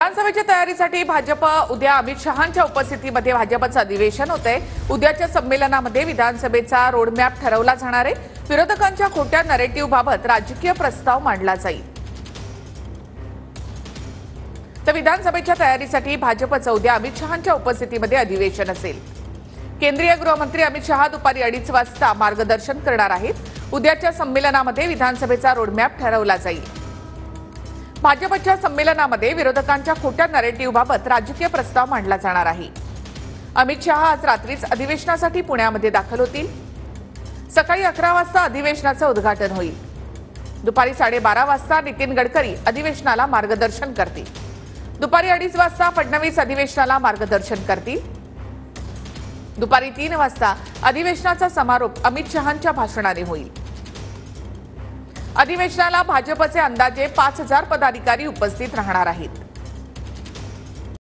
विधानसभेच्या तयारीसाठी भाजप उद्या अमित शहांच्या उपस्थितीमध्ये भाजपचं अधिवेशन होतंय। उद्याच्या संमेलनामध्ये विधानसभेचा रोडमॅप ठरवला जाणार आहे। विरोधकांच्या खोट्या नरेटिव्हबाबत राजकीय प्रस्ताव मांडला जाईल। तर विधानसभेच्या तयारीसाठी भाजपचं उद्या अमित शहांच्या उपस्थितीमध्ये अधिवेशन असेल। केंद्रीय गृहमंत्री अमित शहा दुपारी 2:30 वाजता मार्गदर्शन करणार आहेत। उद्याच्या संमेलनामध्ये विधानसभेचा रोडमॅप ठरवला जाईल। भाजपच्या संमेलनामध्ये विरोधकांच्या खोट्या नरेटिव्हबाबत राजकीय प्रस्ताव मांडला जाणार आहे। अमित शहा आज रात्रीच अधिवेशनासाठी पुण्यामध्ये दाखल होतील। सकाळी 11 वाजता अधिवेशनाचं उद्घाटन होईल। दुपारी 12:30 वाजता नितीन गडकरी अधिवेशनाला मार्गदर्शन करतील। दुपारी 2:30 वाजता फडणवीस अधिवेशनाला मार्गदर्शन करतील। दुपारी 3 वाजता अधिवेशनाचा समारोप अमित शहांच्या भाषणाने होईल। अधिवेशनाला भाजपचे अंदाजे 5000 पदाधिकारी उपस्थित राहणार आहेत।